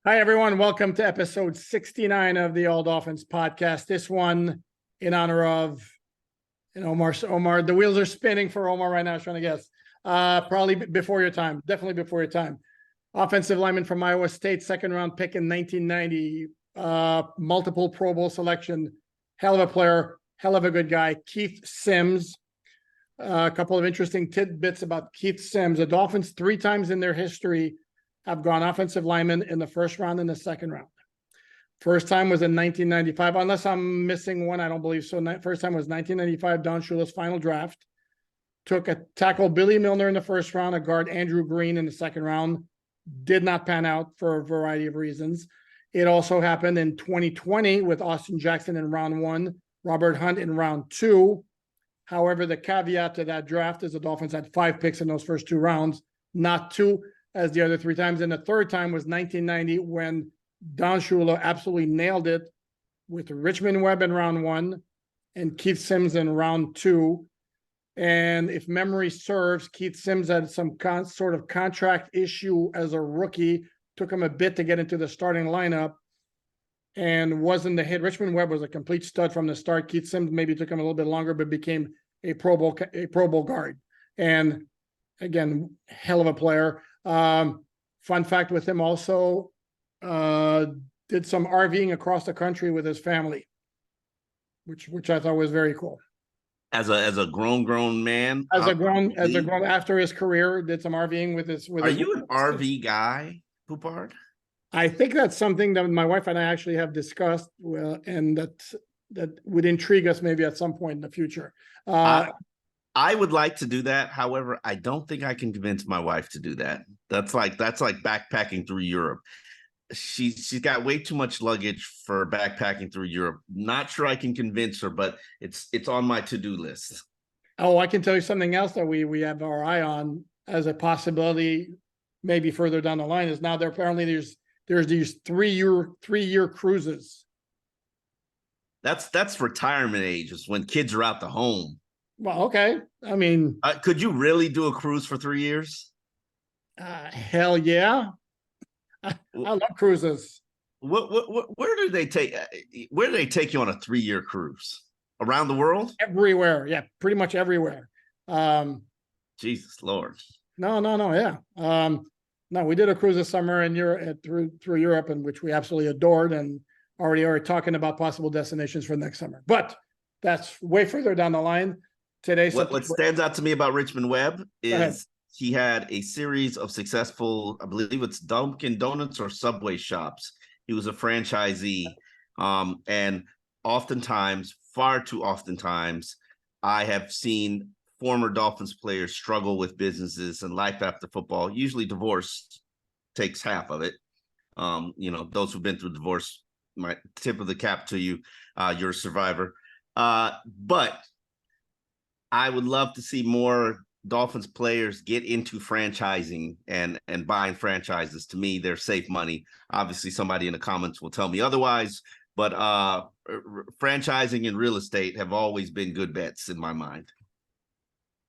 Hi, everyone. Welcome to episode 69 of the All Dolphins podcast. This one in honor of Omar. Omar, the wheels are spinning for Omar right now. I was trying to guess. Probably before your time. Definitely before your time. Offensive lineman from Iowa State, second round pick in 1990. Multiple Pro Bowl selection. Hell of a player. Hell of a good guy. Keith Sims. A couple of interesting tidbits about Keith Sims. The Dolphins 3 times in their history have gone offensive lineman in the first round and the second round. First time was in 1995, unless I'm missing one. I don't believe so. First time was 1995, Don Shula's final draft. Took a tackle Billy Milner in the first round, a guard Andrew Green in the second round. Did not pan out for a variety of reasons. It also happened in 2020 with Austin Jackson in round 1, Robert Hunt in round 2. However, the caveat to that draft is the Dolphins had 5 picks in those first 2 rounds, not 2 as the other 3 times. And the third time was 1990 when Don Shula absolutely nailed it with Richmond Webb in round 1 and Keith Sims in round 2. And if memory serves, Keith Sims had some sort of contract issue as a rookie. Took him a bit to get into the starting lineup and wasn't the hit. Richmond Webb was a complete stud from the start. Keith Sims maybe took him a little bit longer, but became a Pro Bowl guard. And again, hell of a player. Fun fact with him also, did some RVing across the country with his family, which I thought was very cool. As a grown man, after his career, did some RVing with his. Are you an RV guy, Poupart? I think that's something that my wife and I actually have discussed, and that would intrigue us maybe at some point in the future. I would like to do that. However, I don't think I can convince my wife to do that. That's like backpacking through Europe. She's got way too much luggage for backpacking through Europe. Not sure I can convince her, but it's on my to-do list. Oh, I can tell you something else that we have our eye on as a possibility, maybe further down the line, is now there's these 3-year cruises. That's retirement age, is when kids are out the home. Well, okay. I mean, could you really do a cruise for 3 years? Hell yeah. I love cruises. Where do they take you on a 3-year cruise? Around the world? Everywhere. Yeah, pretty much everywhere. Jesus Lord. No, yeah. No, we did a cruise this summer in Europe through Europe, in which we absolutely adored, and already are talking about possible destinations for next summer. But that's way further down the line. Today, what stands out to me about Richmond Webb is he had a series of successful, I believe it's Dunkin' Donuts or Subway shops. He was a franchisee. And oftentimes, far too oftentimes, I have seen former Dolphins players struggle with businesses and life after football. Usually divorce takes half of it. Those who've been through divorce, my tip of the cap to you. You're a survivor. But I would love to see more Dolphins players get into franchising and buying franchises. To me, they're safe money. Obviously, somebody in the comments will tell me otherwise, but franchising and real estate have always been good bets in my mind.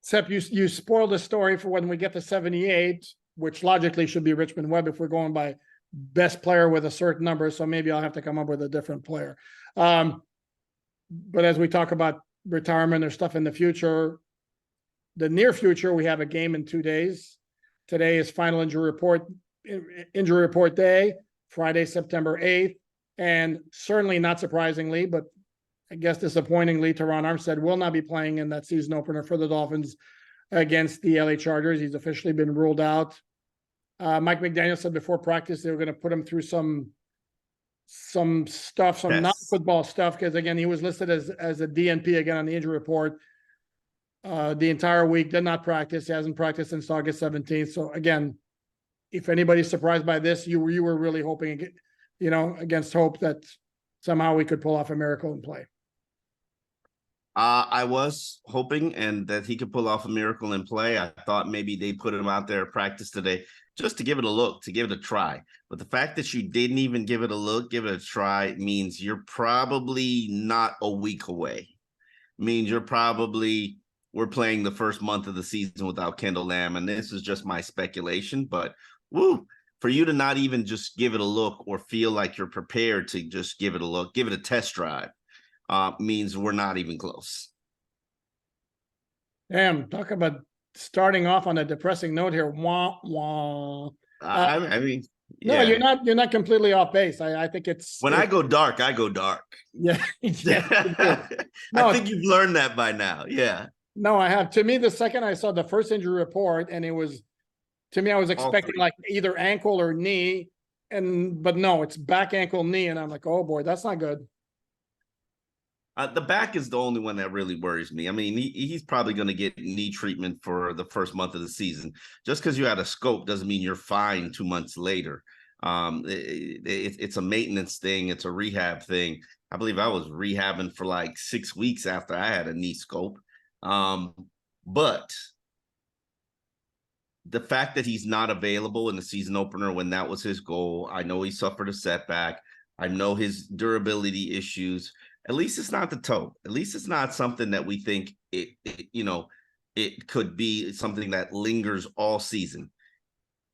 Except you spoiled the story for when we get to 78, which logically should be Richmond Webb if we're going by best player with a certain number. So maybe I'll have to come up with a different player. But as we talk about retirement or stuff in the future, the near future, we have a game in 2 days. Today is final injury report day, Friday, September 8th. And certainly not surprisingly, but I guess disappointingly, Terron Armstead will not be playing in that season opener for the Dolphins against the LA Chargers. He's officially been ruled out. Mike McDaniel said before practice they were going to put him through some stuff, some non-football stuff, because again, he was listed as a DNP again on the injury report the entire week, did not practice. He hasn't practiced since August 17th. So again, if anybody's surprised by this, you were really hoping, against hope that somehow we could pull off a miracle and play. I was hoping and that he could pull off a miracle and play. I thought maybe they put him out there practice today just to give it a look, to give it a try. But the fact that you didn't even give it a look, give it a try, means you're probably not a week away. Means we're playing the first month of the season without Kendall Lamb. And this is just my speculation, but for you to not even just give it a look or feel like you're prepared to just give it a look, give it a test drive, means we're not even close. Damn, talk about starting off on a depressing note here. Wah, wah. I mean, no, yeah. you're not completely off base. I think When I go dark, I go dark. Yeah, yeah. No, I think you've learned that by now. Yeah. No, I have. To me, the second I saw the first injury report, and it was, to me, I was expecting like either ankle or knee, but no, it's back, ankle, knee, and I'm like, oh boy, that's not good. The back is the only one that really worries me. I mean, he's probably going to get knee treatment for the first month of the season. Just because you had a scope doesn't mean you're fine 2 months later. It's a maintenance thing. It's a rehab thing. I believe I was rehabbing for like 6 weeks after I had a knee scope. But the fact that he's not available in the season opener when that was his goal, I know he suffered a setback. I know his durability issues. At least it's not the toe. At least it's not something that we think it could be something that lingers all season.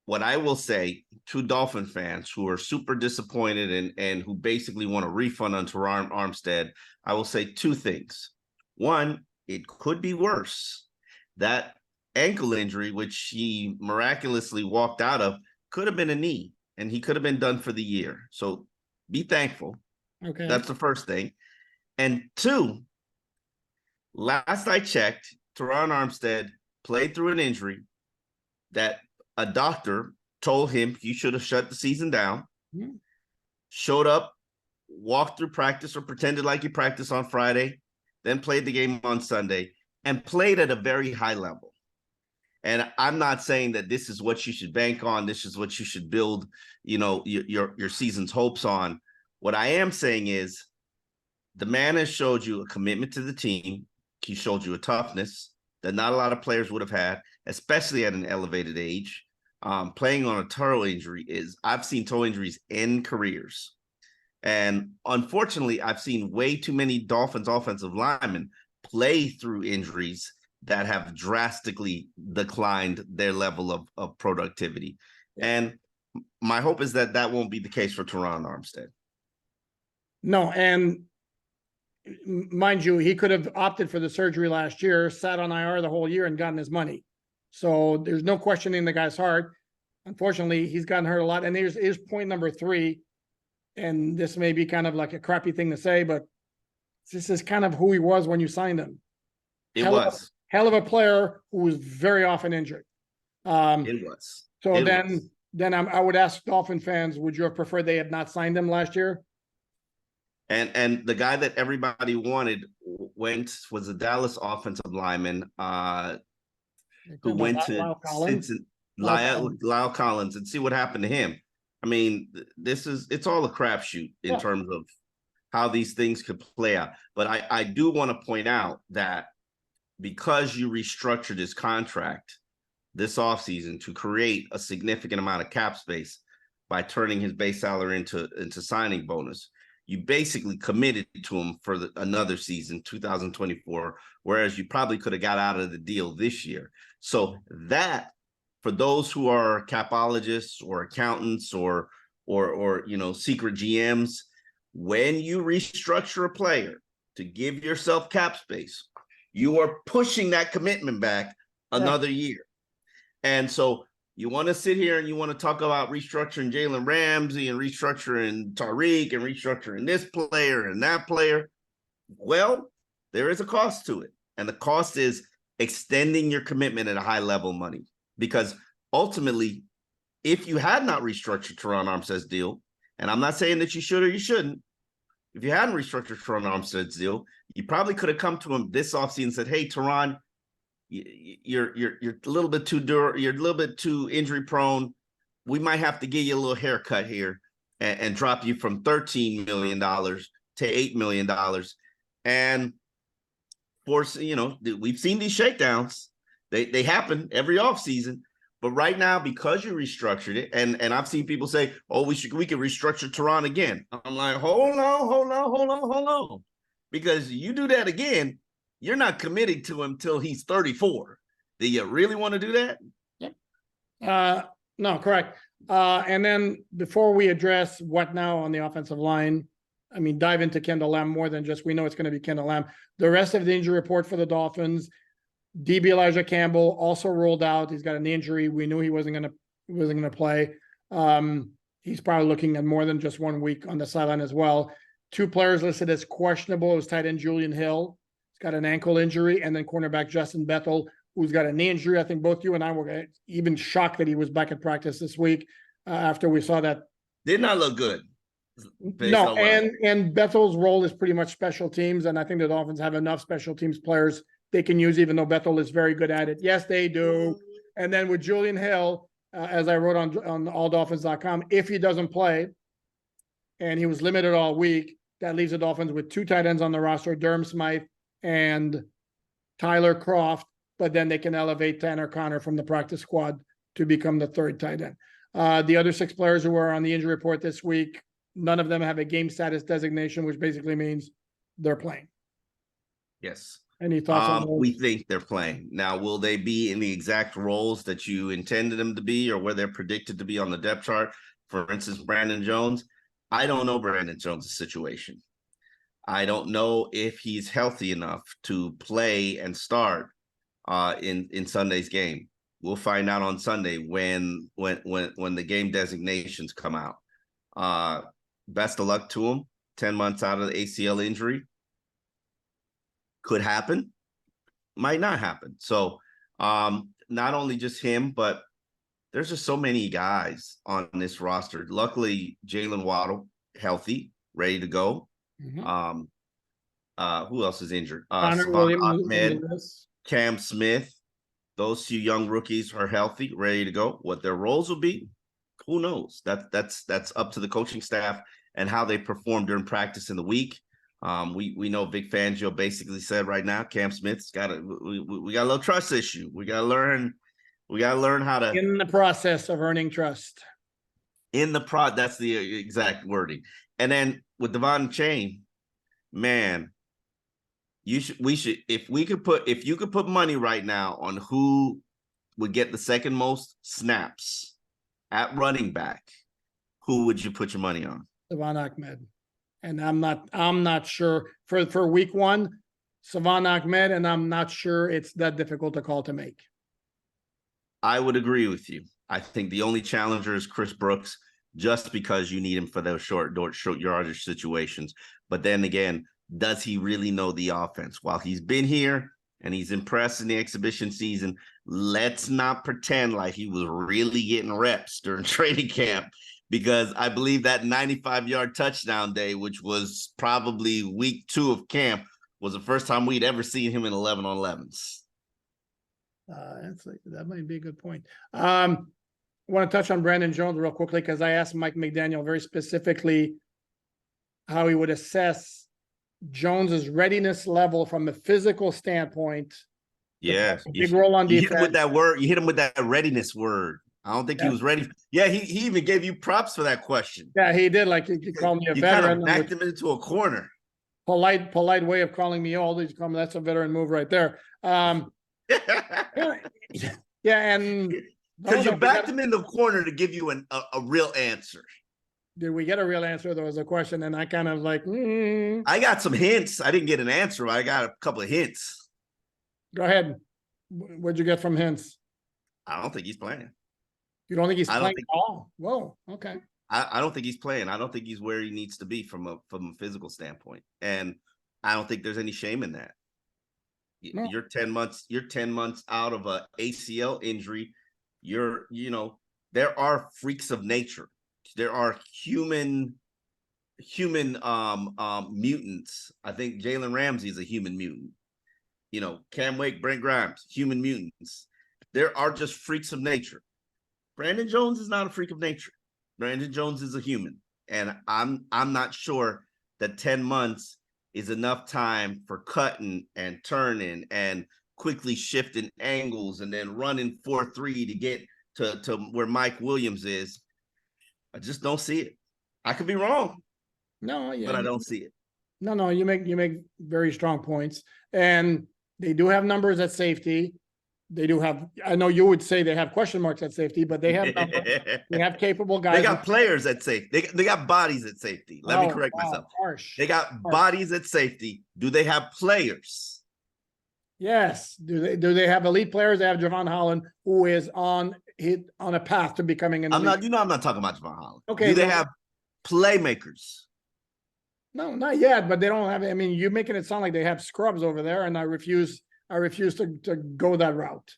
What I will say to Dolphin fans who are super disappointed and who basically want a refund on Terron Armstead, I will say two things. One, it could be worse. That ankle injury, which he miraculously walked out of, could have been a knee, and he could have been done for the year. So be thankful. Okay. That's the first thing. And two, last I checked, Terron Armstead played through an injury that a doctor told him you should have shut the season down, showed up, walked through practice or pretended like he practiced on Friday, then played the game on Sunday, and played at a very high level. And I'm not saying that this is what you should bank on. This is what you should build, your season's hopes on. What I am saying is the man has showed you a commitment to the team. He showed you a toughness that not a lot of players would have had, especially at an elevated age. Playing on a toe injury I've seen toe injuries end careers. And unfortunately, I've seen way too many Dolphins offensive linemen play through injuries that have drastically declined their level of productivity. And my hope is that that won't be the case for Terron Armstead. No, and mind you, he could have opted for the surgery last year, sat on IR the whole year and gotten his money. So there's no questioning the guy's heart. Unfortunately, he's gotten hurt a lot. And here's point number 3. And this may be kind of like a crappy thing to say, but this is kind of who he was when you signed him. Hell of a player who was very often injured. It was. So I would ask Dolphin fans, would you have preferred they had not signed him last year? And the guy that everybody wanted was a Dallas offensive lineman who went to Lyle Collins, and see what happened to him. I mean, it's all a crapshoot in terms of how these things could play out. But I do want to point out that because you restructured his contract this offseason to create a significant amount of cap space by turning his base salary into signing bonus, you basically committed to him for another season, 2024, whereas you probably could have got out of the deal this year. So that, for those who are capologists or accountants or secret GMs, when you restructure a player to give yourself cap space, you are pushing that commitment back another year. And so you want to sit here and you want to talk about restructuring Jalen Ramsey and restructuring Tariq and restructuring this player and that player. Well, there is a cost to it. And the cost is extending your commitment at a high level money. Because ultimately, if you had not restructured Terron Armstead's deal, and I'm not saying that you should or you shouldn't, if you hadn't restructured Terron Armstead's deal, you probably could have come to him this offseason and said, hey, Terron, you're a little bit too you're a little bit too injury prone. We might have to give you a little haircut here and drop you from $13 million to $8 million. And we've seen these shakedowns. They happen every offseason. But right now, because you restructured it, and I've seen people say, oh, we could restructure Terron again. I'm like, hold on. Because you do that again, you're not committing to him till he's 34. Do you really want to do that? No, correct. And then before we address what now on the offensive line, I mean, dive into Kendall Lamb more than just we know it's going to be Kendall Lamb. The rest of the injury report for the Dolphins, DB Elijah Campbell also ruled out. He's got an injury. We knew he wasn't going to play. He's probably looking at more than just 1 week on the sideline as well. 2 players listed as questionable. It was tight end Julian Hill. He's got an ankle injury, and then cornerback Justin Bethel, who's got a knee injury. I think both you and I were even shocked that he was back at practice this week after we saw that. Did not look good. No, and Bethel's role is pretty much special teams, and I think the Dolphins have enough special teams players they can use, even though Bethel is very good at it. Yes, they do. And then with Julian Hill, as I wrote on alldolphins.com, if he doesn't play, and he was limited all week, that leaves the Dolphins with 2 tight ends on the roster, Durham Smythe and Tyler Croft, but then they can elevate Tanner Connor from the practice squad to become the 3rd tight end. The other 6 players who were on the injury report this week, none of them have a game status designation, which basically means they're playing. Yes. Any thoughts on those? We think they're playing. Now, will they be in the exact roles that you intended them to be or where they're predicted to be on the depth chart? For instance, Brandon Jones. I don't know Brandon Jones' situation. I don't know if he's healthy enough to play and start in Sunday's game. We'll find out on Sunday when the game designations come out. Best of luck to him. 10 months out of the ACL injury. Could happen, might not happen. So not only just him, but there's just so many guys on this roster. Luckily, Jalen Waddle, healthy, ready to go. Mm-hmm. Who else is injured? Ahmed, Cam Smith. Those 2 young rookies are healthy, ready to go. What their roles will be, who knows? That's up to the coaching staff and how they perform during practice in the week. We know Vic Fangio basically said right now, Cam Smith's got we got a little trust issue. We got to learn how to in the process of earning trust. That's the exact wording. And then with Devon Chain, man, if you could put money right now on who would get the 2nd most snaps at running back, who would you put your money on? Savon Ahmed. And I'm not sure for week 1, Savon Ahmed, and I'm not sure it's that difficult a call to make. I would agree with you. I think the only challenger is Chris Brooks, just because you need him for those short yardage situations. But then again, does he really know the offense? While he's been here and he's impressed in the exhibition season, let's not pretend like he was really getting reps during training camp. Because I believe that 95-yard touchdown day, which was probably week 2 of camp, was the first time we'd ever seen him in 11-on-11s. That might be a good point. I want to touch on Brandon Jones real quickly because I asked Mike McDaniel very specifically how he would assess Jones's readiness level from a physical standpoint. Yeah, big role on defense. You hit him with that word. You hit him with that readiness word. I don't think he was ready. Yeah, he even gave you props for that question. Yeah, he did. Like he called me a veteran. You kind of backed him into a corner. Polite way of calling me old. He's calling me, that's a veteran move right there. Yeah, and because you backed him in the corner to give you a real answer. Did we get a real answer? There was a question, and I kind of like. I got some hints. I didn't get an answer, but I got a couple of hints. Go ahead. What'd you get from hints? I don't think he's playing. You don't think he's playing at all? Whoa, okay. I don't think he's playing. I don't think he's where he needs to be from a physical standpoint, and I don't think there's any shame in that. No. You're 10 months out of a ACL injury. There are freaks of nature. There are human mutants. I think Jalen Ramsey is a human mutant. Cam Wake, Brent Grimes, human mutants. There are just freaks of nature. Brandon Jones is not a freak of nature. Brandon Jones is a human. And I'm not sure that 10 months is enough time for cutting and turning and quickly shifting angles and then running 4-3 to get to where Mike Williams is. I just don't see it. I could be wrong. No, yeah, but I don't see it. No, you make very strong points. And they do have numbers at safety. They do have, I know you would say they have question marks at safety, but they have numbers. They have capable guys. They got players at safety. They got bodies at safety. Let me correct myself. Harsh. They got bodies at safety. Do they have players? Yes. Do they have elite players? They have Javon Holland, who is on a path to becoming an elite. I'm not talking about Javon Holland. Okay. Do they have playmakers? No, not yet, but they don't have, I mean, you're making it sound like they have scrubs over there, and I refuse to go that route.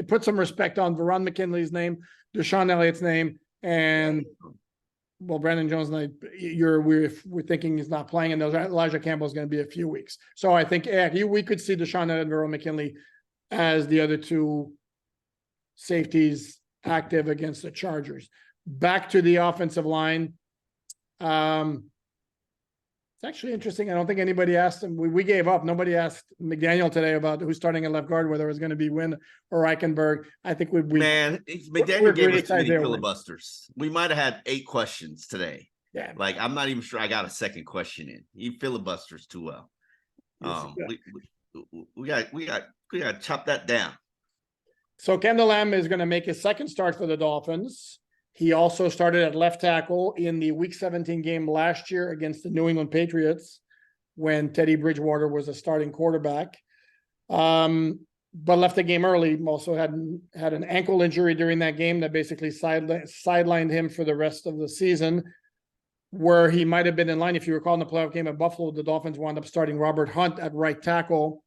Put some respect on Veron McKinley's name, Deshaun Elliott's name, and Brandon Jones. We're thinking he's not playing, and Elijah Campbell is going to be a few weeks. So I think we could see Deshaun Elliott and Veron McKinley as the other two safeties active against the Chargers. Back to the offensive line. It's actually interesting. I don't think anybody asked him. We gave up. Nobody asked McDaniel today about who's starting at left guard, whether it was going to be Wynn or Eichenberg. I think McDaniel gave us too many filibusters. We might have had 8 questions today. Yeah. Like, I'm not even sure I got a second question in. He filibusters too well. We got to chop that down. So Kendall Lamb is going to make his second start for the Dolphins. He also started at left tackle in the Week 17 game last year against the New England Patriots when Teddy Bridgewater was a starting quarterback, but left the game early. Also had an ankle injury during that game that basically sidelined him for the rest of the season, where he might have been in line. If you recall, in the playoff game at Buffalo, the Dolphins wound up starting Robert Hunt at right tackle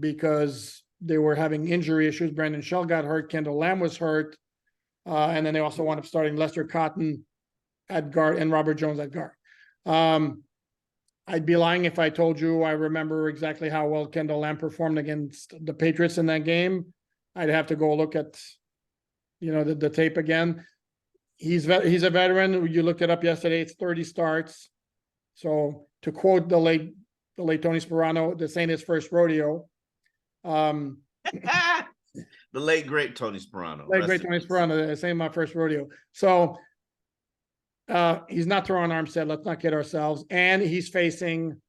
because they were having injury issues. Brandon Shell got hurt. Kendall Lamb was hurt. And then they also wound up starting Lester Cotton at guard and Robert Jones at guard. I'd be lying if I told you I remember exactly how well Kendall Lamb performed against the Patriots in that game. I'd have to go look at, the tape again. He's a veteran. You looked it up yesterday. It's 30 starts. So to quote the late Tony Sperano, this ain't his first rodeo. The late great Tony Sperano. This ain't my first rodeo. So he's not Terron Armstead. Let's not kid ourselves. And he's facing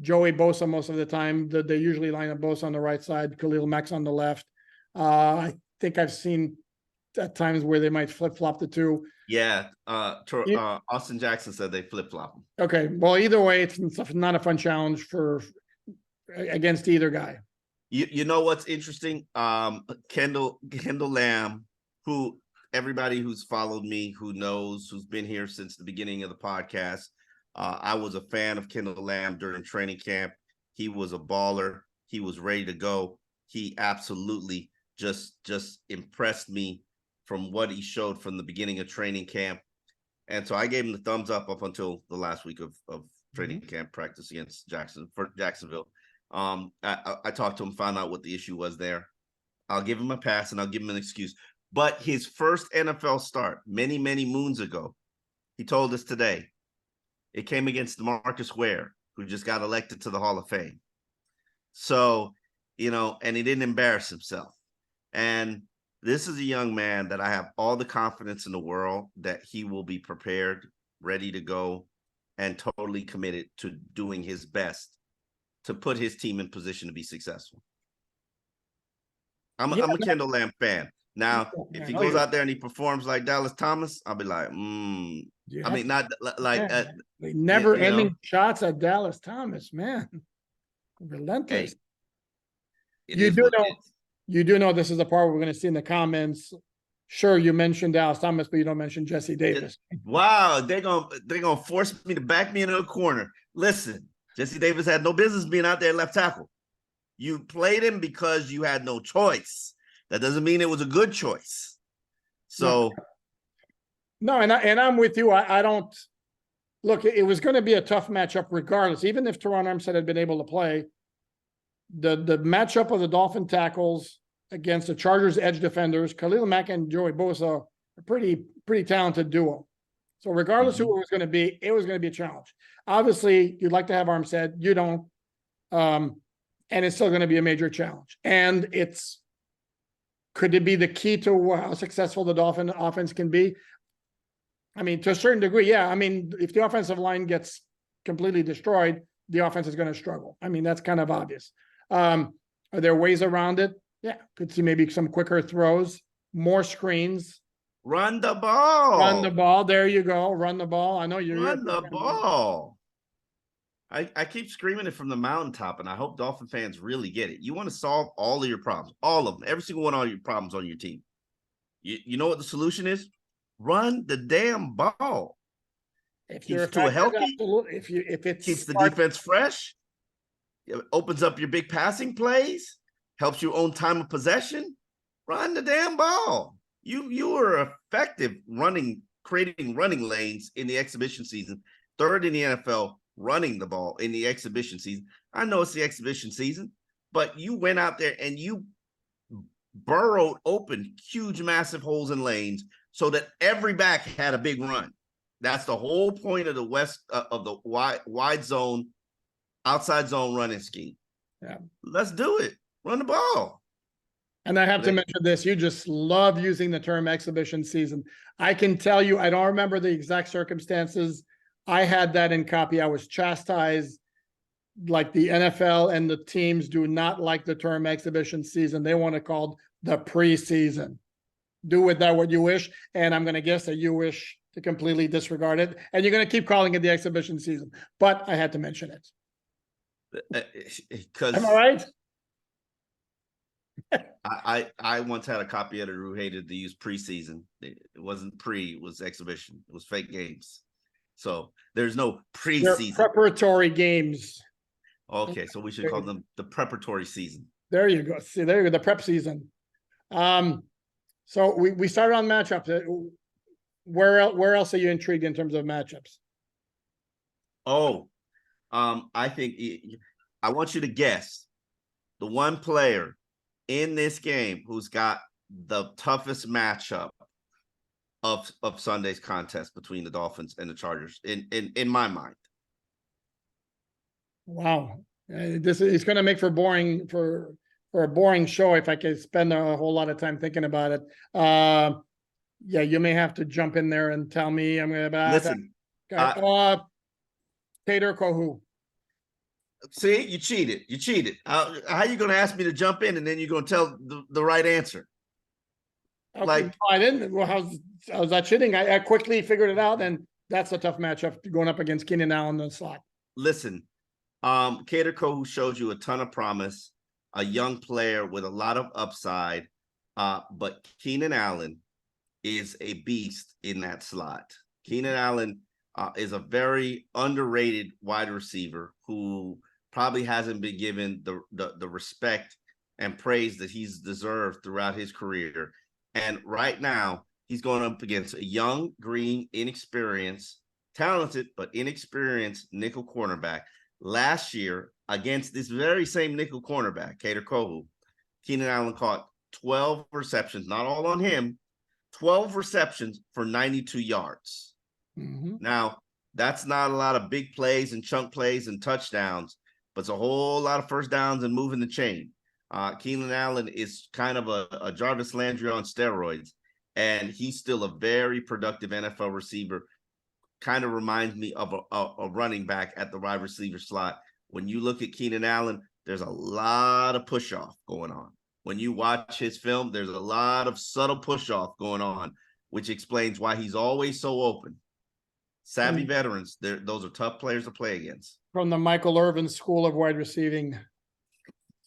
Joey Bosa most of the time. They usually line up Bosa on the right side, Khalil Mack's on the left. I think I've seen at times where they might flip-flop the two. Yeah. Austin Jackson said they flip-flop them. Okay. Well, either way, it's not a fun challenge against either guy. You know what's interesting? Kendall Lamb, who everybody who's followed me, who's been here since the beginning of the podcast. I was a fan of Kendall Lamb during training camp. He was a baller. He was ready to go. He absolutely just impressed me from what he showed from the beginning of training camp. And so I gave him the thumbs up until the last week of training camp practice against Jacksonville. I talked to him, found out what the issue was there. I'll give him a pass and I'll give him an excuse. But his first NFL start many, many moons ago, he told us today, it came against DeMarcus Ware, who just got elected to the Hall of Fame. So, and he didn't embarrass himself. And this is a young man that I have all the confidence in the world that he will be prepared, ready to go, and totally committed to doing his best to put his team in position to be successful. I'm a Kendall Lamb fan. Now, if he goes out there and he performs like Dallas Thomas, I'll be like, I mean, not like never-ending shots at Dallas Thomas, man. Relentless. Hey, you do know this is the part we're going to see in the comments. Sure, you mentioned Dallas Thomas, but you don't mention Jesse Davis. Wow, they're gonna force me to back me into a corner. Listen. Jesse Davis had no business being out there left tackle. You played him because you had no choice. That doesn't mean it was a good choice. So, no, and I'm with you. I don't look. It was going to be a tough matchup, regardless. Even if Terron Armstead had been able to play, the matchup of the Dolphin tackles against the Chargers edge defenders, Khalil Mack and Joey Bosa, a pretty talented duo. So regardless who it was going to be a challenge. Obviously, you'd like to have Armstead. You don't. And it's still going to be a major challenge. And could it be the key to how successful the Dolphin offense can be? I mean, to a certain degree, yeah. I mean, if the offensive line gets completely destroyed, the offense is going to struggle. I mean, that's kind of obvious. Are there ways around it? Yeah, could see maybe some quicker throws, more screens, Run the ball. run the ball. There you go. Run the ball. I know you're Run the ball. I keep screaming it from the mountaintop, and I hope Dolphin fans really get it. You want to solve all of your problems, all of them, every single one of your problems on your team. You know what the solution is? Run the damn ball. If Keeps Tua healthy. Absolutely. If it keeps the defense fresh, it opens up your big passing plays, helps you own time of possession. Run the damn ball. You were effective creating running lanes in the exhibition season, third in the NFL running the ball in the exhibition season. I know it's the exhibition season, but you went out there and you burrowed open huge, massive holes in lanes so that every back had a big run. That's the whole point of the wide zone, outside zone running scheme. Yeah. Let's do it. Run the ball. And I have to mention this, you just love using the term exhibition season. I can tell you, I don't remember the exact circumstances. I had that in copy. I was chastised. Like the NFL and the teams do not like the term exhibition season. They want it called the preseason. Do with that what you wish. And I'm going to guess that you wish to completely disregard it. And you're going to keep calling it the exhibition season. But I had to mention it. Am I right? I once had a copy editor who hated to use preseason. It wasn't pre, it was exhibition. It was fake games. So there's no preseason. Preparatory games. Okay, so we should call them the preparatory season. There you go. See, there you go, the prep season. So we started on matchups. Where else are you intrigued in terms of matchups? Oh, I think I want you to guess the one player in this game who's got the toughest matchup of Sunday's contest between the Dolphins and the Chargers in my mind. Wow, this is going to make for a boring show if I could spend a whole lot of time thinking about it. Yeah, you may have to jump in there and tell me. I'm going to listen. Tater Kohu. See, you cheated. You cheated. How are you going to ask me to jump in and then you're going to tell the right answer? Okay, like I didn't. Well, how's that cheating? I quickly figured it out, and that's a tough matchup going up against Keenan Allen in the slot. Listen, Tater Kohu showed you a ton of promise, a young player with a lot of upside, but Keenan Allen is a beast in that slot. Keenan Allen is a very underrated wide receiver who probably hasn't been given the respect and praise that he's deserved throughout his career. And right now, he's going up against a young, green, inexperienced, talented, but inexperienced nickel cornerback. Last year, against this very same nickel cornerback, Tater Kohu, Keenan Allen caught 12 receptions, not all on him, 12 receptions for 92 yards. Mm-hmm. Now, that's not a lot of big plays and chunk plays and touchdowns, but it's a whole lot of first downs and moving the chain. Keenan Allen is kind of a Jarvis Landry on steroids, and he's still a very productive NFL receiver. Kind of reminds me of a running back at the wide receiver slot. When you look at Keenan Allen, there's a lot of push-off going on. When you watch his film, there's a lot of subtle push-off going on, which explains why he's always so open. Savvy veterans, those are tough players to play against. From the Michael Irvin School of Wide Receiving.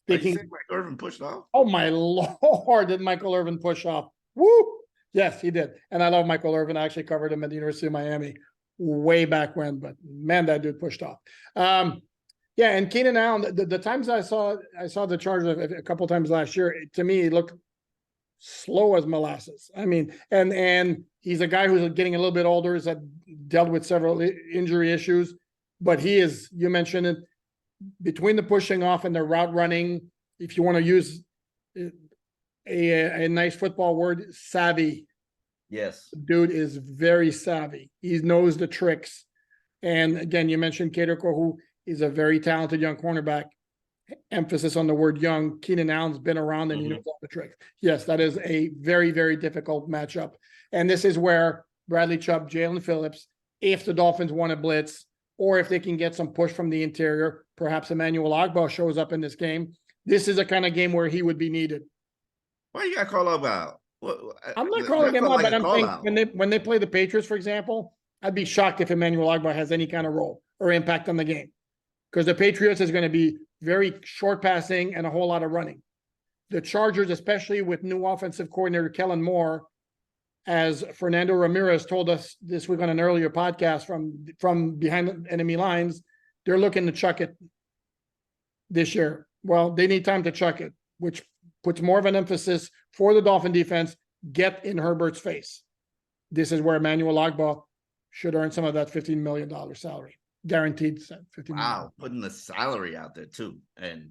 Speaking, Michael Irvin pushed off. Oh my Lord, did Michael Irvin push off? Woo! Yes, he did. And I love Michael Irvin. I actually covered him at the University of Miami way back when, but man, that dude pushed off. Yeah, and Keenan Allen, the times I saw the Chargers a couple times last year, to me, he looked slow as molasses. I mean, and he's a guy who's getting a little bit older, has dealt with several injury issues, but he is, you mentioned it, between the pushing off and the route running, if you want to use a nice football word, savvy. Yes. Dude is very savvy. He knows the tricks. And again, you mentioned Tater Kohu is a very talented young cornerback. Emphasis on the word young. Keenan Allen's been around and he knows all the tricks. Yes, that is a very, very difficult matchup. And this is where Bradley Chubb, Jalen Phillips, if the Dolphins want to blitz, or if they can get some push from the interior, perhaps Emmanuel Ogbah shows up in this game. This is a kind of game where he would be needed. Why you got to call out? I'm not calling That him felt out, like but a I'm call saying out. when they play the Patriots, for example, I'd be shocked if Emmanuel Ogbah has any kind of role or impact on the game, because the Patriots is going to be very short passing and a whole lot of running. The Chargers, especially with new offensive coordinator Kellen Moore, as Fernando Ramirez told us this week on an earlier podcast from behind enemy lines, they're looking to chuck it this year. Well, they need time to chuck it, which puts more of an emphasis for the Dolphin defense. Get in Herbert's face. This is where Emmanuel Ogbah should earn some of that $15 million salary, guaranteed $15 million. Wow, putting the salary out there too, and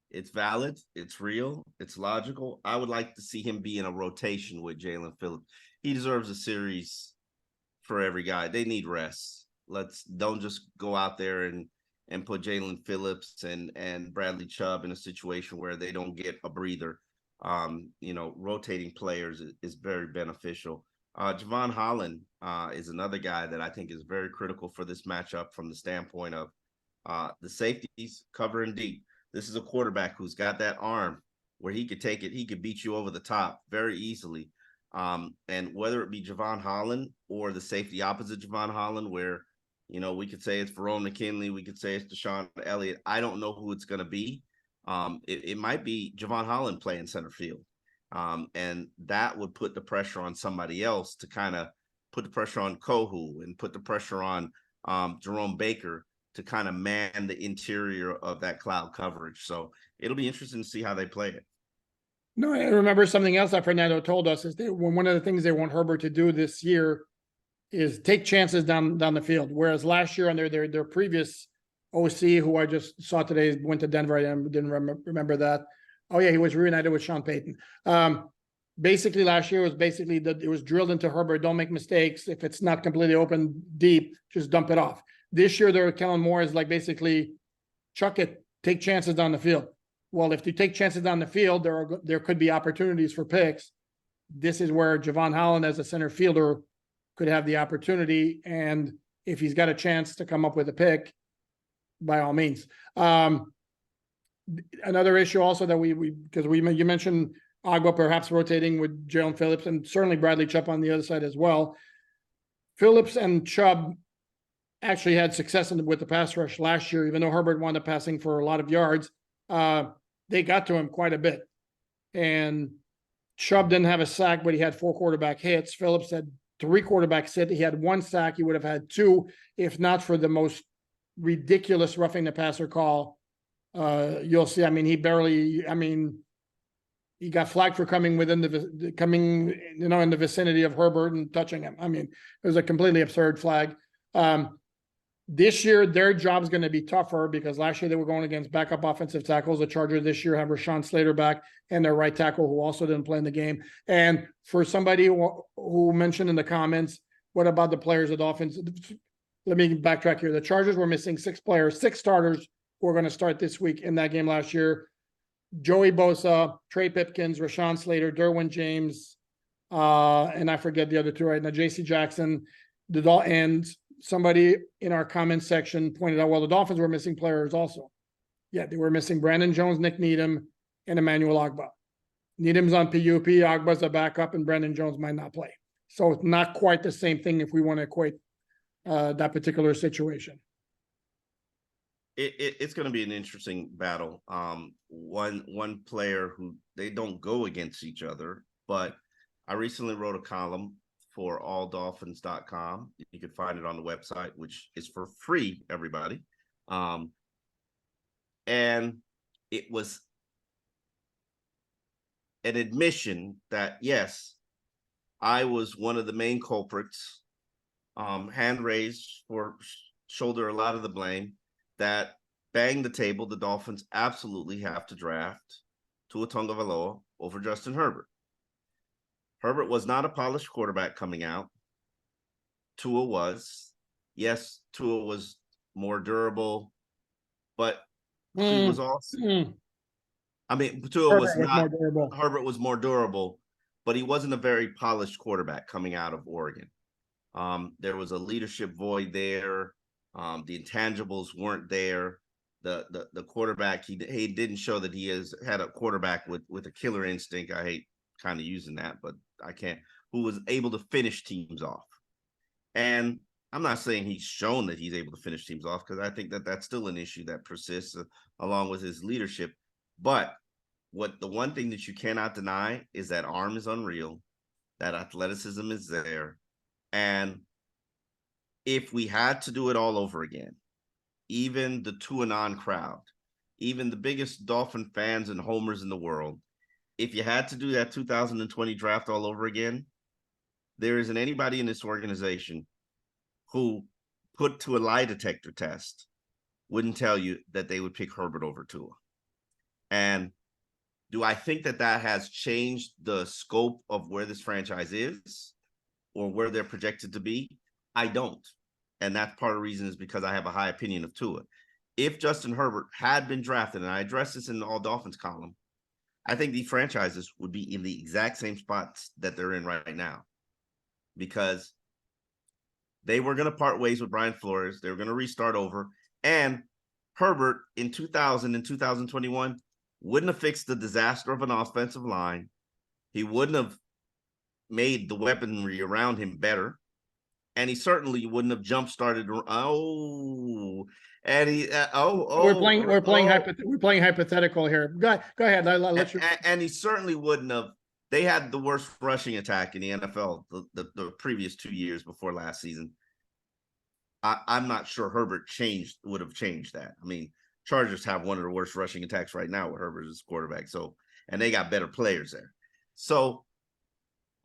it's valid, it's real, it's logical. I would like to see him be in a rotation with Jalen Phillips. He deserves a series for every guy. They need rest. Don't just go out there and put Jalen Phillips and Bradley Chubb in a situation where they don't get a breather. Rotating players is very beneficial. Javon Holland is another guy that I think is very critical for this matchup from the standpoint of the safeties covering deep. This is a quarterback who's got that arm where he could take it. He could beat you over the top very easily. And whether it be Javon Holland or the safety opposite Javon Holland, where, we could say it's Verone McKinley, we could say it's Deshaun Elliott. I don't know who it's going to be. It might be Javon Holland playing center field. And that would put the pressure on somebody else to kind of put the pressure on Kohu and put the pressure on Jerome Baker to kind of man the interior of that cloud coverage. So it'll be interesting to see how they play it. No, I remember something else that Fernando told us is that one of the things they want Herbert to do this year is take chances down the field. Whereas last year under their previous OC, who I just saw today, went to Denver. I didn't remember that. Oh yeah, he was reunited with Sean Payton. Basically last year was basically that it was drilled into Herbert. Don't make mistakes. If it's not completely open deep, just dump it off. This year, Kellen Moore is like basically chuck it, take chances down the field. Well, if you take chances down the field, there could be opportunities for picks. This is where Javon Holland as a center fielder could have the opportunity. And if he's got a chance to come up with a pick, by all means. Another issue also that you mentioned Ogbah perhaps rotating with Jalen Phillips and certainly Bradley Chubb on the other side as well. Phillips and Chubb actually had success with the pass rush last year, even though Herbert wound up passing for a lot of yards. They got to him quite a bit. And Chubb didn't have a sack, but he had 4 quarterback hits. Phillips had 3 quarterback hits. He had 1 sack. He would have had 2, if not for the most ridiculous roughing the passer call. You'll see. I mean, he got flagged for coming in the vicinity of Herbert and touching him. I mean, it was a completely absurd flag. This year, their job is going to be tougher because last year they were going against backup offensive tackles. The Chargers this year have Rashawn Slater back and their right tackle who also didn't play in the game. And for somebody who mentioned in the comments, what about the players of the Dolphins? Let me backtrack here. The Chargers were missing 6 players, 6 starters who are going to start this week in that game last year. Joey Bosa, Trey Pipkins, Rashawn Slater, Derwin James, and I forget the other 2 right now, JC Jackson, and somebody in our comments section pointed out, well, the Dolphins were missing players also. Yeah, they were missing Brandon Jones, Nick Needham, and Emmanuel Ogbah. Needham's on PUP, Ogbah's a backup, and Brandon Jones might not play. So it's not quite the same thing if we want to equate that particular situation. It's going to be an interesting battle. One player who they don't go against each other, but I recently wrote a column for alldolphins.com. You can find it on the website, which is for free, everybody. And it was an admission that, yes, I was one of the main culprits, hand raised for shoulder a lot of the blame, that banged the table. The Dolphins absolutely have to draft Tua Tagovailoa over Justin Herbert. Herbert was not a polished quarterback coming out. Tua was. Yes, Tua was more durable, but he was also. I mean, Tua was not. Herbert was more durable, but he wasn't a very polished quarterback coming out of Oregon. There was a leadership void there. The intangibles weren't there. the quarterback. He didn't show that he has had a quarterback with a killer instinct. I hate kind of using that, but I can't. Who was able to finish teams off. And I'm not saying he's shown that he's able to finish teams off, because I think that that's still an issue that persists along with his leadership. But the one thing that you cannot deny is that arm is unreal, that athleticism is there. And if we had to do it all over again, even the Tua-Non crowd, even the biggest Dolphin fans and homers in the world, if you had to do that 2020 draft all over again, there isn't anybody in this organization who put to a lie detector test wouldn't tell you that they would pick Herbert over Tua. And do I think that has changed the scope of where this franchise is or where they're projected to be? I don't. And that's part of the reason is because I have a high opinion of Tua. If Justin Herbert had been drafted, and I address this in the All Dolphins column, I think these franchises would be in the exact same spots that they're in right now, because they were going to part ways with Brian Flores. They were going to restart over. And Herbert in 2000 and 2021 wouldn't have fixed the disaster of an offensive line. He wouldn't have made the weaponry around him better. And he certainly wouldn't have jump-started. We're playing hypothetical here. Go ahead. And he certainly wouldn't have. They had the worst rushing attack in the NFL the previous 2 years before last season. I'm not sure Herbert would have changed that. I mean, Chargers have one of the worst rushing attacks right now with Herbert as quarterback. So, and they got better players there. So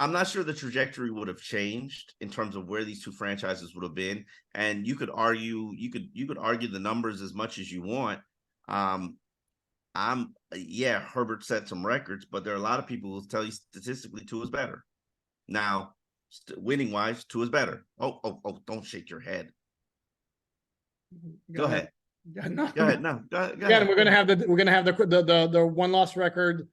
I'm not sure the trajectory would have changed in terms of where these two franchises would have been. And you could argue the numbers as much as you want. Herbert set some records, but there are a lot of people who will tell you statistically Tua is better. Now, winning wise, Tua is better. Oh, don't shake your head. Go ahead. No. Go ahead. No. Go ahead. Yeah, we're gonna have the one loss record.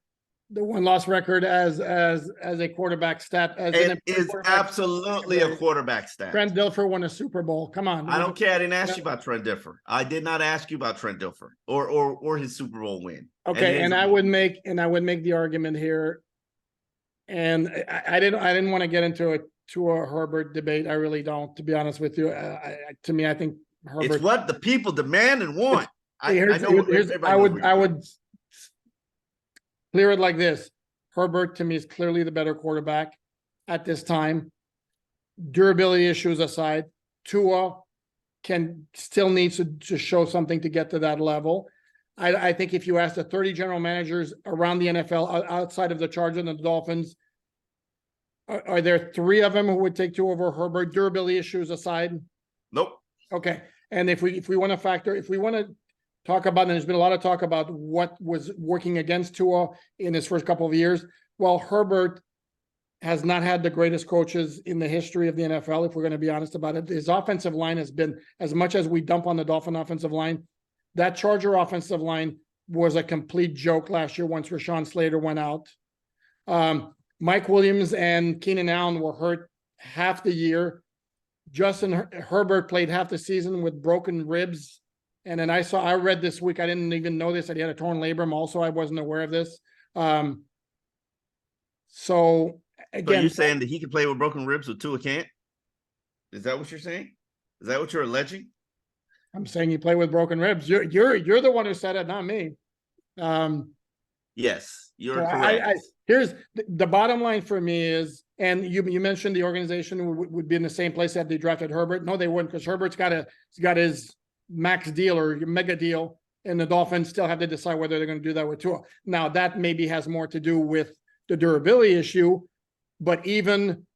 The one loss record as a quarterback stat. It is absolutely a quarterback stat. Trent Dilfer won a Super Bowl. Come on. I don't care. I didn't ask you about Trent Dilfer. I did not ask you about Trent Dilfer or his Super Bowl win. Okay, and I would make the argument here. And I didn't want to get into a Tua-Herbert debate. I really don't, to be honest with you. To me, I think Herbert. It's what the people demand and want. I would clear it like this. Herbert, to me, is clearly the better quarterback at this time. Durability issues aside, Tua still needs to show something to get to that level. I think if you ask the 30 general managers around the NFL outside of the Chargers and the Dolphins, are there 3 of them who would take Tua over Herbert, durability issues aside? Nope. Okay. And if we want to talk about, and there's been a lot of talk about what was working against Tua in his first couple of years. Well, Herbert has not had the greatest coaches in the history of the NFL, if we're going to be honest about it. His offensive line has been, as much as we dump on the Dolphin offensive line, that Charger offensive line was a complete joke last year once Rashawn Slater went out. Mike Williams and Keenan Allen were hurt half the year. Justin Herbert played half the season with broken ribs. And then I read this week, I didn't even know this, that he had a torn labrum also. I wasn't aware of this. So again, you're saying that he can play with broken ribs with Tua can't? Is that what you're saying? Is that what you're alleging? I'm saying he played with broken ribs. You're the one who said it, not me. Yes, you're correct. Here's the bottom line for me is, and you mentioned the organization would be in the same place if they drafted Herbert. No, they wouldn't, because Herbert's got his max deal or mega deal, and the Dolphins still have to decide whether they're going to do that with Tua. Now, that maybe has more to do with the durability issue, but even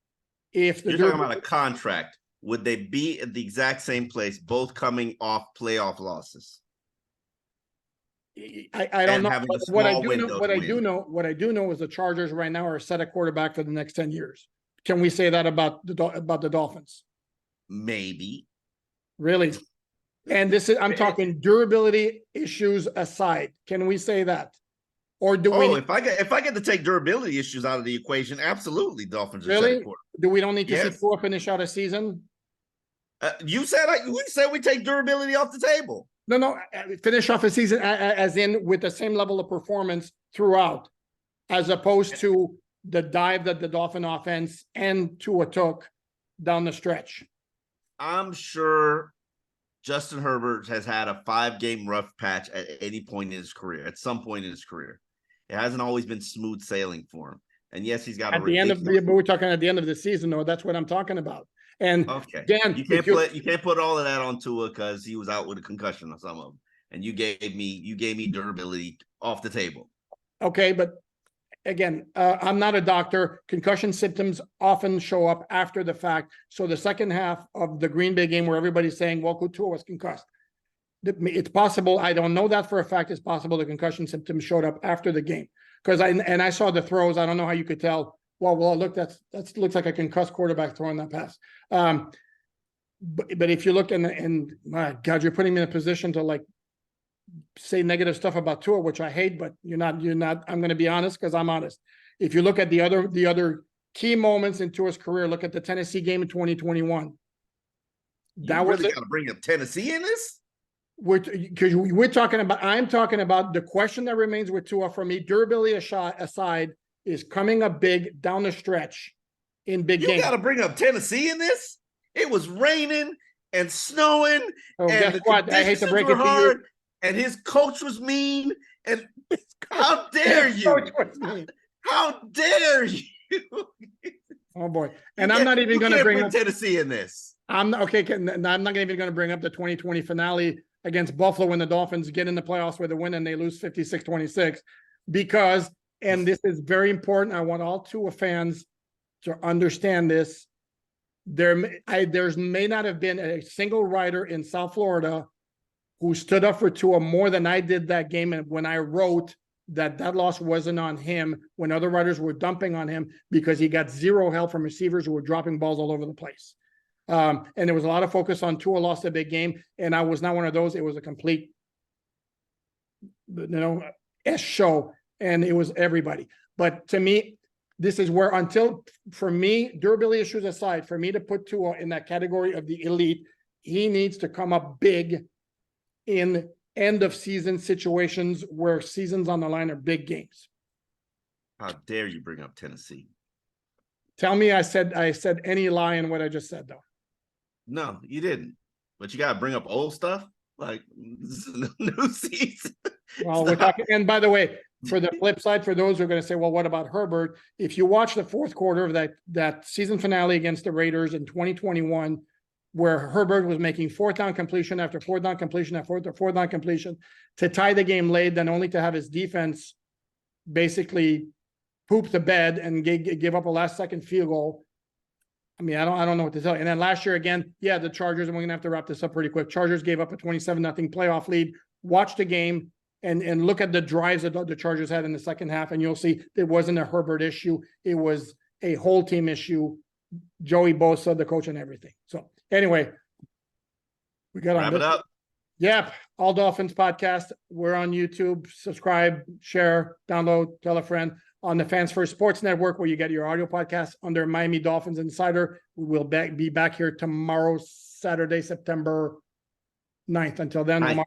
if you're talking about a contract, would they be at the exact same place, both coming off playoff losses? I don't know. What I do know is the Chargers right now are set a quarterback for the next 10 years. Can we say that about the Dolphins? Maybe. Really? And I'm talking durability issues aside. Can we say that? Or do we? If I get to take durability issues out of the equation, absolutely, Dolphins. Really? Do we don't need to see Tua finish out a season? We said we take durability off the table. No, finish off a season as in with the same level of performance throughout, as opposed to the dive that the Dolphin offense and Tua took down the stretch. I'm sure Justin Herbert has had a 5-game rough patch at any point in his career, at some point in his career. It hasn't always been smooth sailing for him. And yes, he's got At the end of the, but we're talking at the end of the season, though. That's what I'm talking about. And okay, Dan, you can't put all of that on Tua because he was out with a concussion or some of them. And you gave me durability off the table. Okay, but again, I'm not a doctor. Concussion symptoms often show up after the fact. So the second half of the Green Bay game where everybody's saying, well, Tua was concussed. It's possible. I don't know that for a fact. It's possible the concussion symptoms showed up after the game. Because I saw the throws. I don't know how you could tell. Well, look, that looks like a concussed quarterback throwing that pass. But if you look and my God, you're putting me in a position to like say negative stuff about Tua, which I hate, but you're not. I'm going to be honest because I'm honest. If you look at the other key moments in Tua's career, look at the Tennessee game in 2021. That was really got to bring up Tennessee in this. We're talking about. I'm talking about the question that remains with Tua for me. Durability aside, is coming up big down the stretch in big games. You got to bring up Tennessee in this. It was raining and snowing, and guess what? I hate to break it to you. And his coach was mean. And how dare you? How dare you? Oh boy! And I'm not even going to bring up Tennessee in this. I'm not okay. I'm not even going to bring up the 2020 finale against Buffalo when the Dolphins get in the playoffs with a win and they lose 56-26 because, and this is very important. I want all Tua fans to understand this. There's may not have been a single writer in South Florida who stood up for Tua more than I did that game. And when I wrote that loss wasn't on him, when other writers were dumping on him because he got zero help from receivers who were dropping balls all over the place. And there was a lot of focus on Tua lost a big game, and I was not one of those. It was a complete, S show, and it was everybody. But to me, this is where for me, durability issues aside, for me to put Tua in that category of the elite, he needs to come up big in end of season situations where seasons on the line are big games. How dare you bring up Tennessee? Tell me I said any lie in what I just said, though. No, you didn't. But you got to bring up old stuff like this is a new season. Well, we're talking. And by the way, for the flip side, for those who are going to say, well, what about Herbert? If you watch the fourth quarter of that season finale against the Raiders in 2021, where Herbert was making fourth down completion after fourth down completion after fourth down completion to tie the game late, then only to have his defense basically poop the bed and give up a last-second field goal. I mean, I don't know what to tell you. And then last year again, yeah, the Chargers, and we're gonna have to wrap this up pretty quick. Chargers gave up a 27-0 playoff lead. Watch the game and look at the drives that the Chargers had in the second half, and you'll see it wasn't a Herbert issue. It was a whole team issue. Joey Bosa, the coach, and everything. So anyway, we got wrap it up. Yep. All Dolphins podcast. We're on YouTube. Subscribe, share, download, tell a friend. On the Fans First Sports Network, where you get your audio podcast under Miami Dolphins Insider. We will be back here tomorrow, Saturday, September 9th. Until then, Omar,